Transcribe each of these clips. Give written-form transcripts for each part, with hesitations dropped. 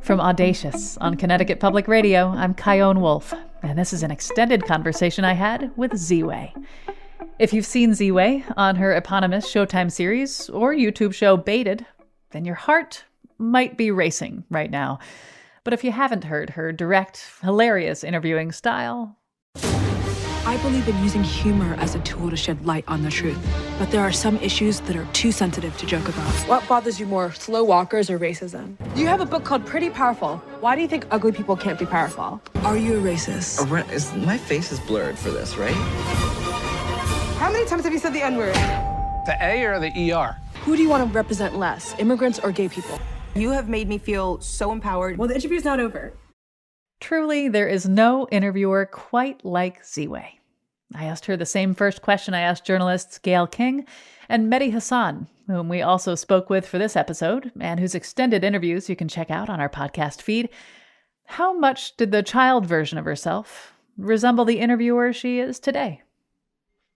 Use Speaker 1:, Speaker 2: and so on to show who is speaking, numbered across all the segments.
Speaker 1: From Audacious on Connecticut Public Radio, I'm Kyone Wolfe, and this is an extended conversation I had with Ziwe. If you've seen Ziwe on her eponymous Showtime series or YouTube show Baited, then your heart might be racing right now. But if you haven't heard her direct, hilarious interviewing style...
Speaker 2: I believe in using humor as a tool to shed light on the truth. But there are some issues that are too sensitive to joke about.
Speaker 3: What bothers you more, slow walkers or racism? You have a book called Pretty Powerful. Why do you think ugly people can't be powerful?
Speaker 2: Are you a racist?
Speaker 4: My face is blurred for this, right?
Speaker 3: How many times have you said the N-word?
Speaker 5: The A or the ER?
Speaker 3: Who do you want to represent less, immigrants or gay people?
Speaker 6: You have made me feel so empowered.
Speaker 3: Well, the interview's not over.
Speaker 1: Truly, there is no interviewer quite like Ziwe. I asked her the same first question I asked journalists Gayle King and Mehdi Hasan, whom we also spoke with for this episode, and whose extended interviews you can check out on our podcast feed. How much did the child version of herself resemble the interviewer she is today?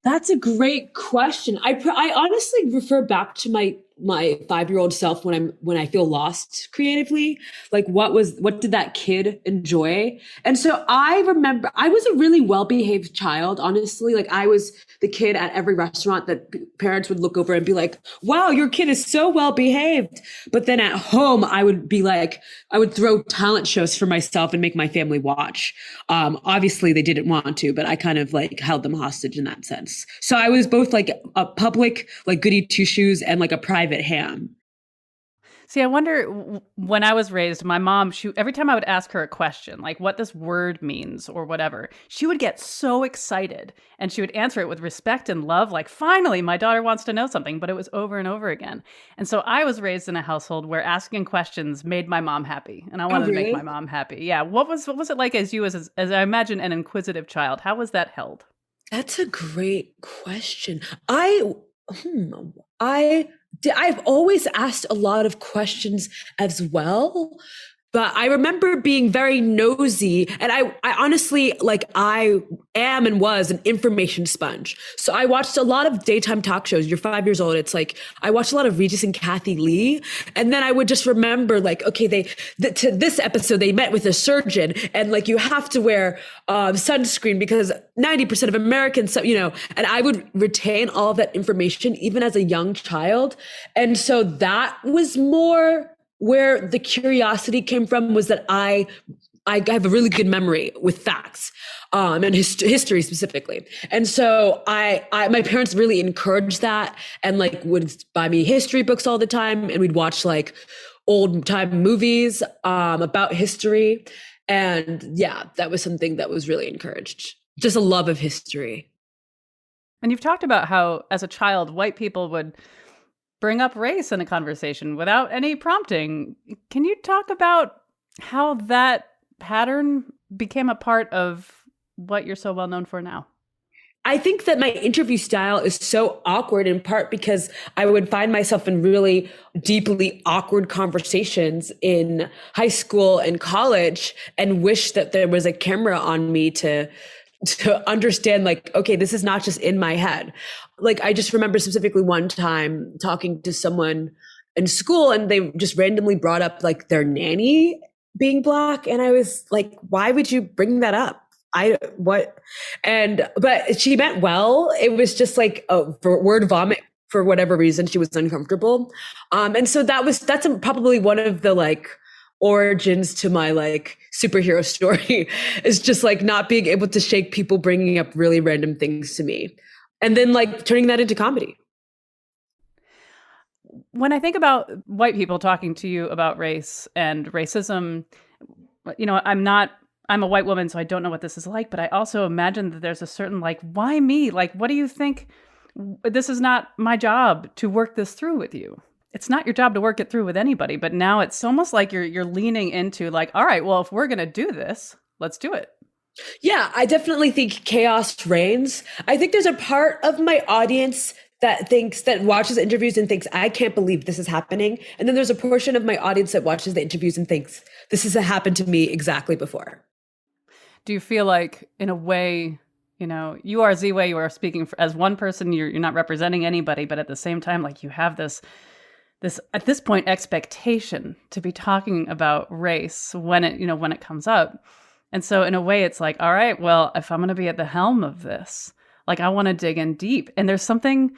Speaker 7: That's a great question. I honestly refer back to my 5-year-old self when I feel lost creatively. Like what did that kid enjoy? And so I remember I was a really well-behaved child, honestly. Like I was the kid at every restaurant that parents would look over and be like, wow, your kid is so well-behaved. But then at home, I would throw talent shows for myself and make my family watch. Obviously they didn't want to, but I kind of like held them hostage in that sense. So I was both like a public, like goody two shoes and like a private ham.
Speaker 1: See, I wonder, when I was raised, my mom, every time I would ask her a question, like what this word means or whatever, she would get so excited and she would answer it with respect and love. Like, finally, my daughter wants to know something, but it was over and over again. And so I was raised in a household where asking questions made my mom happy. And I wanted to make my mom happy. Yeah. What was it like as I imagine, an inquisitive child? How was that held?
Speaker 7: That's a great question. I've always asked a lot of questions as well, but I remember being very nosy, and I honestly, like, I am and was an information sponge. So I watched a lot of daytime talk shows. You're 5 years old. It's like, I watched a lot of Regis and Kathy Lee. And then I would just remember, like, okay, to this episode, they met with a surgeon, and like, you have to wear sunscreen because 90% of Americans, and I would retain all of that information even as a young child. And so that was more where the curiosity came from, was that I have a really good memory with facts, and history specifically. And so my parents really encouraged that, and like would buy me history books all the time. And we'd watch like old time movies, about history. And yeah, that was something that was really encouraged. Just a love of history.
Speaker 1: And you've talked about how as a child, white people would bring up race in a conversation without any prompting. Can you talk about how that pattern became a part of what you're so well known for now?
Speaker 7: I think that my interview style is so awkward, in part because I would find myself in really deeply awkward conversations in high school and college, and wish that there was a camera on me to understand, like, okay, this is not just in my head. Like, I just remember specifically one time talking to someone in school, and they just randomly brought up like their nanny being Black. And I was like, why would you bring that up? But she meant well. It was just like a word vomit for whatever reason. She was uncomfortable. And so that's probably one of the like origins to my like superhero story, is just like not being able to shake people bringing up really random things to me, and then like turning that into comedy.
Speaker 1: When I think about white people talking to you about race and racism, I'm a white woman, so I don't know what this is like, but I also imagine that there's a certain like, why me? Like, what do you think? This is not my job to work this through with you. It's not your job to work it through with anybody, but now it's almost like you're leaning into like, all right, well, if we're going to do this, let's do it.
Speaker 7: Yeah, I definitely think chaos reigns. I think there's a part of my audience that watches interviews and thinks, I can't believe this is happening. And then there's a portion of my audience that watches the interviews and thinks, this has happened to me exactly before.
Speaker 1: Do you feel like, in a way, you are Ziwe, you are speaking as one person, you're not representing anybody, but at the same time, like, you have this this at this point expectation to be talking about race when it comes up. And so in a way it's like, all right, well, if I'm going to be at the helm of this, like I want to dig in deep. And there's something,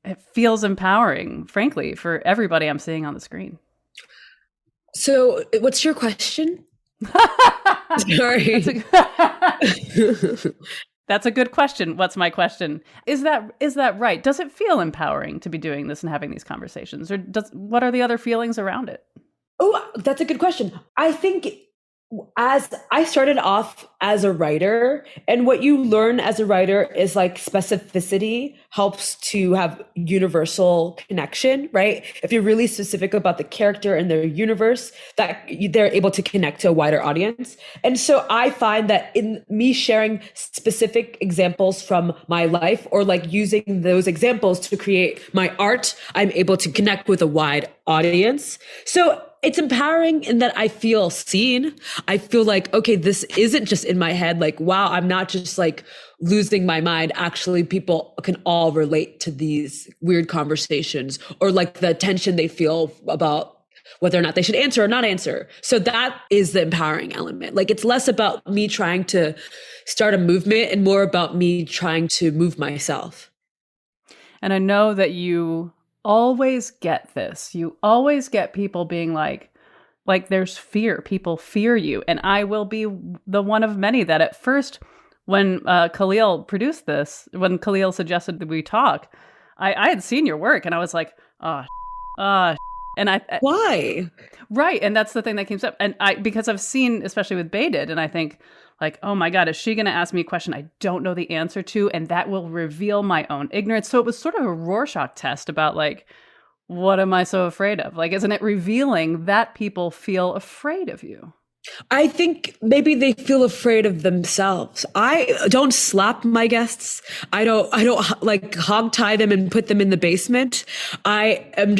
Speaker 1: it feels empowering, frankly, for everybody I'm seeing on the screen.
Speaker 7: So what's your question? Sorry.
Speaker 1: That's a good question. What's my question? Is that right? Does it feel empowering to be doing this and having these conversations? Or what are the other feelings around it?
Speaker 7: Oh, that's a good question. I think as I started off as a writer, and what you learn as a writer is like specificity helps to have universal connection, right? If you're really specific about the character and their universe, that they're able to connect to a wider audience. And so I find that in me sharing specific examples from my life, or like using those examples to create my art, I'm able to connect with a wide audience. So it's empowering in that I feel seen. I feel like, okay, this isn't just in my head. Like, wow, I'm not just like losing my mind. Actually, people can all relate to these weird conversations, or like the tension they feel about whether or not they should answer or not answer. So that is the empowering element. Like, it's less about me trying to start a movement and more about me trying to move myself.
Speaker 1: And I know that you always get this. You always get people being like there's fear. People fear you. And I will be the one of many that at first, when Khalil produced this, when Khalil suggested that we talk, I had seen your work and I was like, and
Speaker 7: Why?
Speaker 1: Right. And that's the thing that comes up. And because I've seen, especially with Baited, and I think like, oh my God, is she going to ask me a question I don't know the answer to? And that will reveal my own ignorance. So it was sort of a Rorschach test about like, what am I so afraid of? Like, isn't it revealing that people feel afraid of you?
Speaker 7: I think maybe they feel afraid of themselves. I don't slap my guests. I don't like hog tie them and put them in the basement. And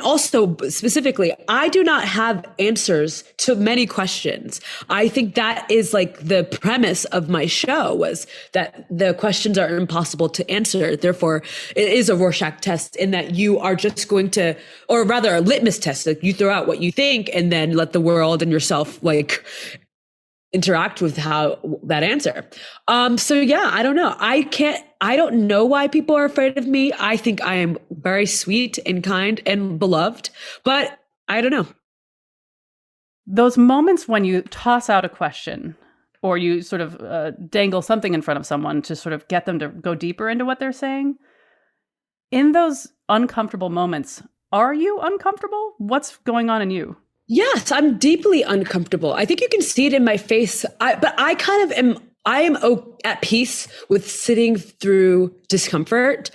Speaker 7: also specifically, I do not have answers to many questions. I think that is like the premise of my show, was that the questions are impossible to answer. Therefore, it is a Rorschach test in that you are just going to, or rather a litmus test, like you throw out what you think and then let the world and yourself like interact with how that answer. So yeah, I don't know. I don't know why people are afraid of me. I think I am very sweet and kind and beloved, but I don't know.
Speaker 1: Those moments when you toss out a question or you sort of dangle something in front of someone to sort of get them to go deeper into what they're saying, in those uncomfortable moments, are you uncomfortable? What's going on in you?
Speaker 7: Yes, I'm deeply uncomfortable. I think you can see it in my face. But I kind of am. I am at peace with sitting through discomfort.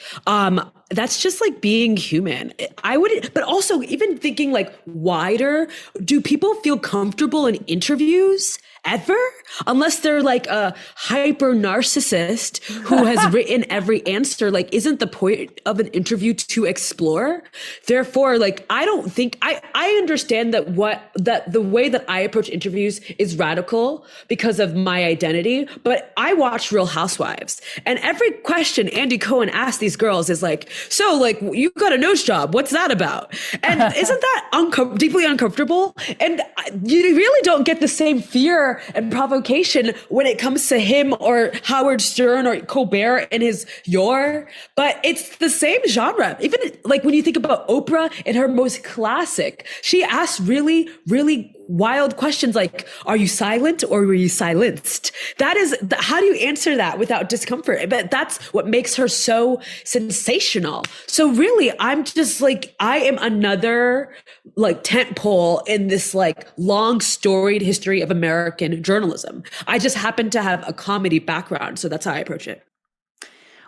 Speaker 7: That's just like being human. I would, but also even thinking like wider, do people feel comfortable in interviews ever? Unless they're like a hyper narcissist who has written every answer. Like, isn't the point of an interview to explore? Therefore, like, I don't think I understand that the way that I approach interviews is radical because of my identity. But I watch Real Housewives, and every question Andy Cohen asks these girls is like, so like, you got a nose job. What's that about? And isn't that deeply uncomfortable? And you really don't get the same fear and provocation when it comes to him or Howard Stern or Colbert and his Your, but it's the same genre. Even like when you think about Oprah in her most classic, she asks really, really wild questions like, are you silent or were you silenced? How do you answer that without discomfort? But that's what makes her so sensational. So really, I'm just like, I am another like tent pole in this like long storied history of American journalism. I just happen to have a comedy background. So that's how I approach it.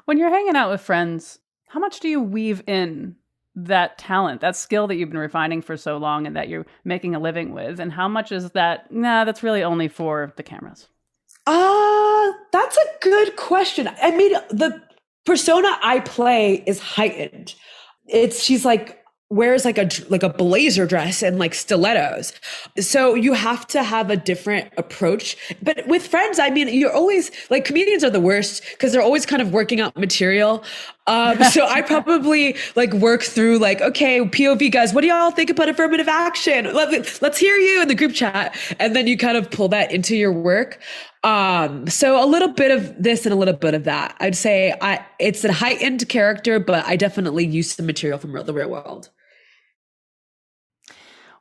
Speaker 1: When you're hanging out with friends, how much do you weave in that talent, that skill that you've been refining for so long and that you're making a living with? And how much is that, that's really only for the cameras?
Speaker 7: That's a good question. I mean, the persona I play is heightened. She's like wears like a blazer dress and like stilettos. So you have to have a different approach. But with friends, I mean, you're always like, comedians are the worst because they're always kind of working out material. So I probably like work through like, okay, POV guys, what do y'all think about affirmative action? Let's hear you in the group chat. And then you kind of pull that into your work. So a little bit of this and a little bit of that. I'd say it's a heightened character, but I definitely use some material from the real world.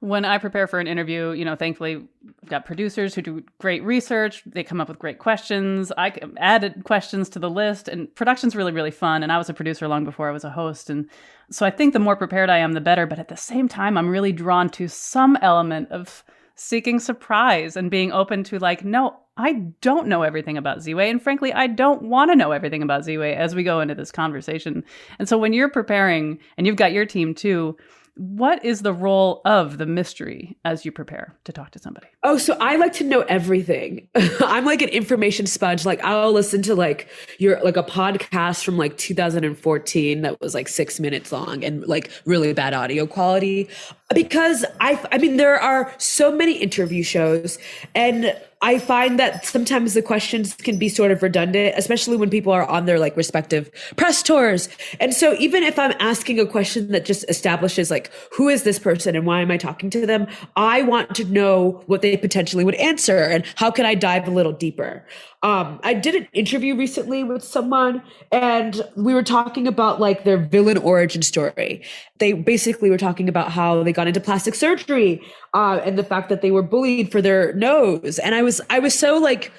Speaker 1: When I prepare for an interview, thankfully I've got producers who do great research. They come up with great questions. I added questions to the list, and production's really, really fun. And I was a producer long before I was a host. And so I think the more prepared I am, the better. But at the same time, I'm really drawn to some element of seeking surprise and being open to like, no, I don't know everything about Ziwe. And frankly, I don't want to know everything about Ziwe as we go into this conversation. And so when you're preparing, and you've got your team too, what is the role of the mystery as you prepare to talk to somebody?
Speaker 7: Oh, so I like to know everything. I'm like an information sponge. Like I'll listen to like a podcast from like 2014 that was like 6 minutes long and like really bad audio quality, because I mean, there are so many interview shows, and I find that sometimes the questions can be sort of redundant, especially when people are on their like respective press tours. And so even if I'm asking a question that just establishes like, who is this person and why am I talking to them? I want to know what they potentially would answer and how can I dive a little deeper. I did an interview recently with someone, and we were talking about like their villain origin story. They basically were talking about how they got into plastic surgery, and the fact that they were bullied for their nose. And I was so like,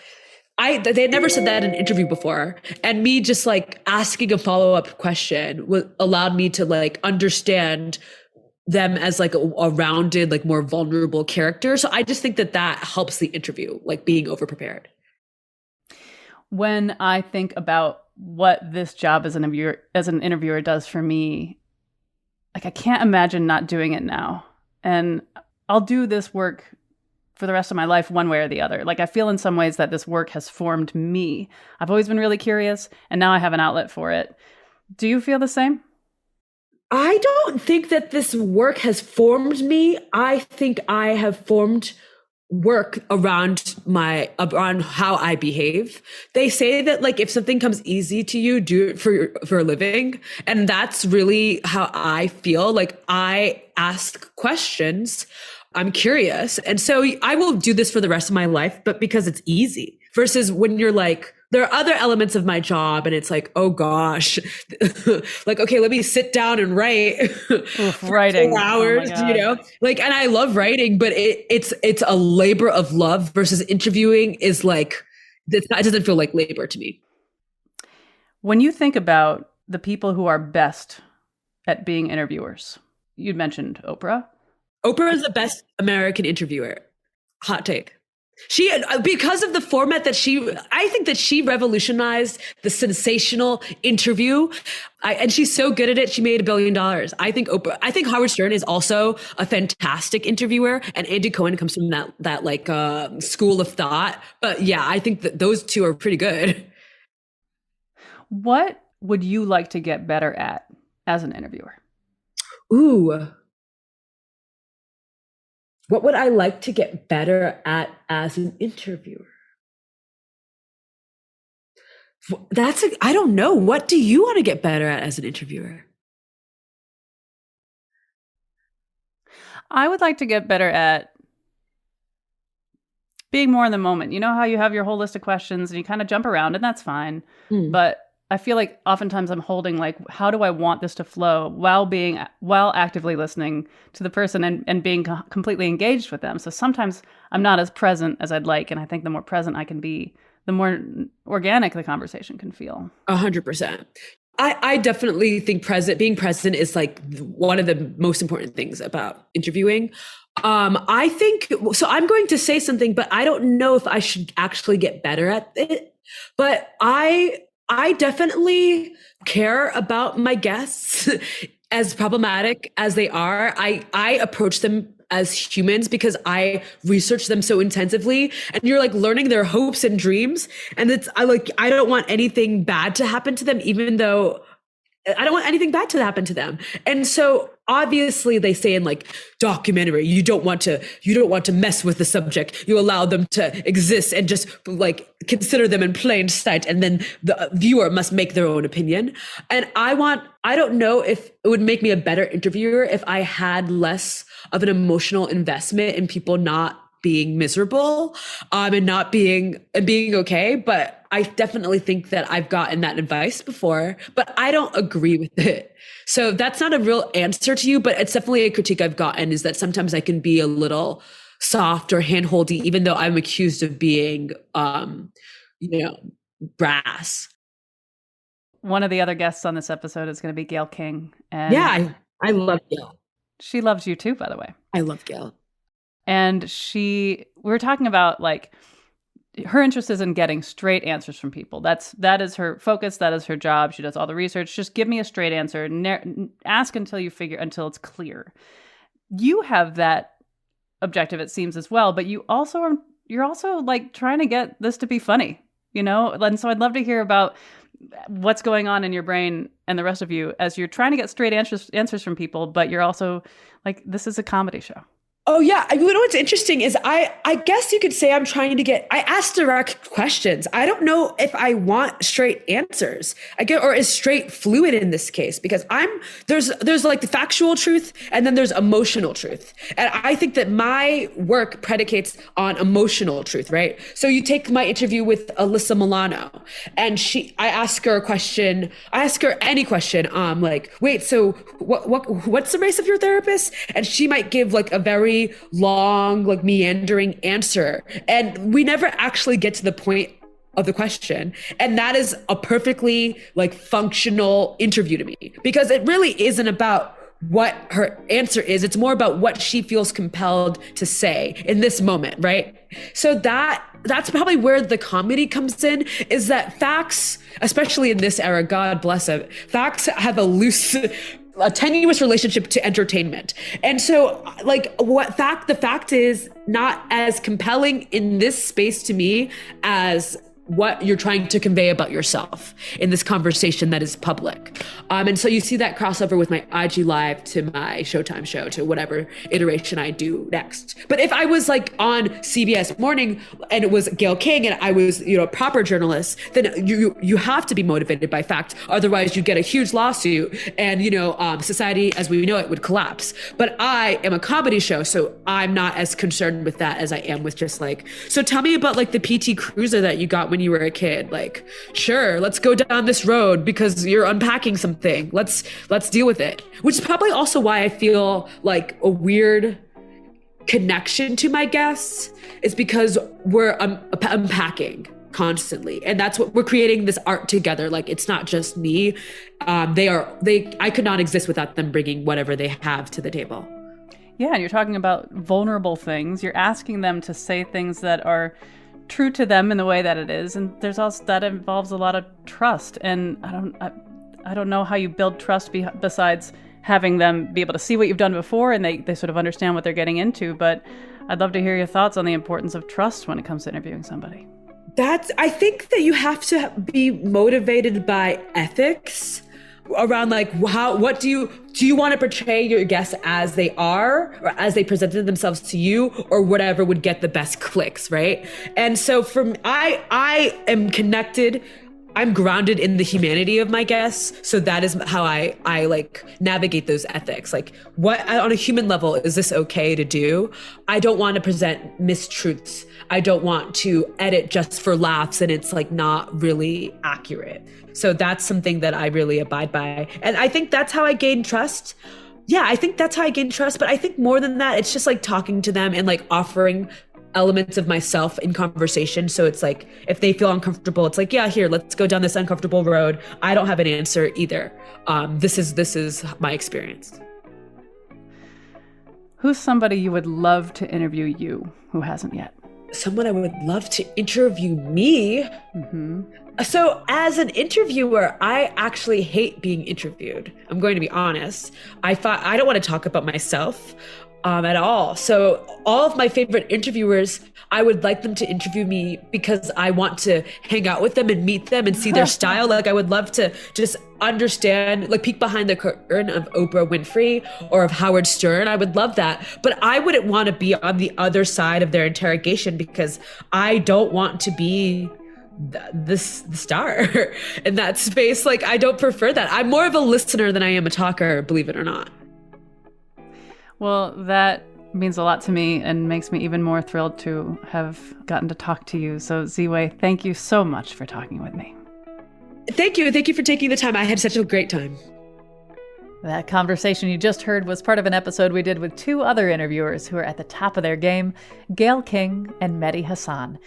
Speaker 7: they had never said that in an interview before. And me just like asking a follow-up question allowed me to like understand them as like a rounded, like more vulnerable character. So I just think that helps the interview, like being over-prepared.
Speaker 1: When I think about what this job as an interviewer does for me, like I can't imagine not doing it now. And I'll do this work for the rest of my life one way or the other. Like I feel in some ways that this work has formed me. I've always been really curious, and now I have an outlet for it. Do you feel the same?
Speaker 7: I don't think that this work has formed me. I think I have formed work around how I behave. They say that like if something comes easy to you, do it for a living. And that's really how I feel. Like I ask questions. I'm curious. And so I will do this for the rest of my life, but because it's easy, versus when you're like, there are other elements of my job and it's like, oh gosh, like, okay, let me sit down and writ for
Speaker 1: writing
Speaker 7: 4 hours, like, and I love writing, but it's a labor of love, versus interviewing is like, it doesn't feel like labor to me.
Speaker 1: When you think about the people who are best at being interviewers, you'd mentioned Oprah.
Speaker 7: Oprah is the best American interviewer. Hot take. She, because of the format that I think that she revolutionized the sensational interview. And she's so good at it. She made $1 billion. I think Howard Stern is also a fantastic interviewer, and Andy Cohen comes from that like school of thought. But yeah, I think that those two are pretty good.
Speaker 1: What would you like to get better at as an interviewer?
Speaker 7: Ooh. What would I like to get better at as an interviewer? I don't know. What do you want to get better at as an interviewer?
Speaker 1: I would like to get better at being more in the moment. You know how you have your whole list of questions and you kind of jump around, and that's fine. But I feel like oftentimes I'm holding like, how do I want this to flow while actively listening to the person and being completely engaged with them. So sometimes I'm not as present as I'd like. And I think the more present I can be, the more organic the conversation can feel. 100%.
Speaker 7: I definitely think being present is like one of the most important things about interviewing. I think, so I'm going to say something, but I don't know if I should actually get better at it. But I definitely care about my guests as problematic as they are. I approach them as humans because I research them so intensively, and you're like learning their hopes and dreams. And I don't want anything bad to happen to them, even though I don't want anything bad to happen to them. And so obviously they say in like documentary, you don't want to mess with the subject. You allow them to exist and just like consider them in plain sight. And then the viewer must make their own opinion. And I don't know if it would make me a better interviewer if I had less of an emotional investment in people not being miserable, and not being okay. But I definitely think that I've gotten that advice before, but I don't agree with it. So that's not a real answer to you, but it's definitely a critique I've gotten, is that sometimes I can be a little soft or handholdy, even though I'm accused of being, brass.
Speaker 1: One of the other guests on this episode is going to be Gayle King. And
Speaker 7: yeah, I love Gayle. She
Speaker 1: loves you too, by the way.
Speaker 7: I love Gayle.
Speaker 1: And we were talking about like her interest is in getting straight answers from people. That is her focus. That is her job. She does all the research. Just give me a straight answer. Ask until it's clear. You have that objective, it seems, as well. But you're also like trying to get this to be funny, And so I'd love to hear about what's going on in your brain and the rest of you as you're trying to get straight answers from people, but you're also like, this is a comedy show.
Speaker 7: Oh, yeah. What's interesting is I guess you could say I ask direct questions. I don't know if I want straight answers. Or is straight fluid in this case, because there's like the factual truth and then there's emotional truth. And I think that my work predicates on emotional truth, right? So you take my interview with Alyssa Milano and I ask her any question, like, wait, so what's the race of your therapist? And she might give like a very long, like meandering answer. And we never actually get to the point of the question. And that is a perfectly like functional interview to me, because it really isn't about what her answer is. It's more about what she feels compelled to say in this moment, right? So that's probably where the comedy comes in, is that facts, especially in this era, God bless it, facts have a tenuous relationship to entertainment. And so like the fact is not as compelling in this space to me as what you're trying to convey about yourself in this conversation that is public. And so you see that crossover with my IG Live to my Showtime show to whatever iteration I do next. But if I was like on CBS Morning and it was Gayle King and I was, a proper journalist, then you have to be motivated by fact. Otherwise you get a huge lawsuit and, society as we know it would collapse. But I am a comedy show, so I'm not as concerned with that as I am with just like, so tell me about like the PT Cruiser that you got when you were a kid. Like, sure, let's go down this road because you're unpacking something. Let's deal with it. Which is probably also why I feel like a weird connection to my guests, is because we're unpacking constantly. And that's what we're creating, this art together. Like, it's not just me. I could not exist without them bringing whatever they have to the table.
Speaker 1: Yeah. And you're talking about vulnerable things. You're asking them to say things that are true to them in the way that it is, and there's also that involves a lot of trust. And I don't know how you build trust besides having them be able to see what you've done before and they sort of understand what they're getting into. But I'd love to hear your thoughts on the importance of trust when it comes to interviewing somebody.
Speaker 7: I think that you have to be motivated by ethics around like what do you want to portray your guests as they are, or as they presented themselves to you, or whatever would get the best clicks, right? And so I am connected, I'm grounded in the humanity of my guests. So that is how I like navigate those ethics. Like, what on a human level is this okay to do? I don't want to present mistruths. I don't want to edit just for laughs and it's like not really accurate. So that's something that I really abide by. And I think that's how I gain trust. Yeah, I think that's how I gain trust. But I think more than that, it's just like talking to them and like offering elements of myself in conversation. So it's like, if they feel uncomfortable, it's like, yeah, here, let's go down this uncomfortable road. I don't have an answer either. This is my experience.
Speaker 1: Who's somebody you would love to interview you who hasn't yet?
Speaker 7: Someone I would love to interview me.
Speaker 1: Mm-hmm.
Speaker 7: So as an interviewer, I actually hate being interviewed. I'm going to be honest. I don't want to talk about myself. at all. So all of my favorite interviewers, I would like them to interview me because I want to hang out with them and meet them and see their style. Like I would love to just understand, like peek behind the curtain of Oprah Winfrey or of Howard Stern. I would love that. But I wouldn't want to be on the other side of their interrogation because I don't want to be the star in that space. Like I don't prefer that. I'm more of a listener than I am a talker, believe it or not.
Speaker 1: Well, that means a lot to me and makes me even more thrilled to have gotten to talk to you. So Ziwe, thank you so much for talking with me.
Speaker 7: Thank you. Thank you for taking the time. I had such a great time.
Speaker 1: That conversation you just heard was part of an episode we did with two other interviewers who are at the top of their game, Gayle King and Mehdi Hasan.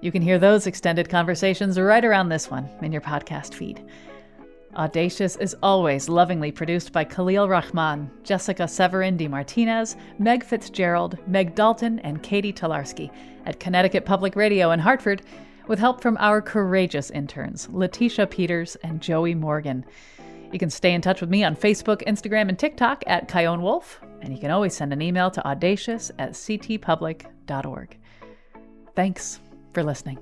Speaker 1: You can hear those extended conversations right around this one in your podcast feed. Audacious is always lovingly produced by Khalil Rahman, Jessica Severin DeMartinez, Meg Fitzgerald, Meg Dalton, and Katie Tolarski at Connecticut Public Radio in Hartford, with help from our courageous interns, Letitia Peters and Joey Morgan. You can stay in touch with me on Facebook, Instagram, and TikTok at Kyone Wolf, and you can always send an email to audacious@ctpublic.org. Thanks for listening.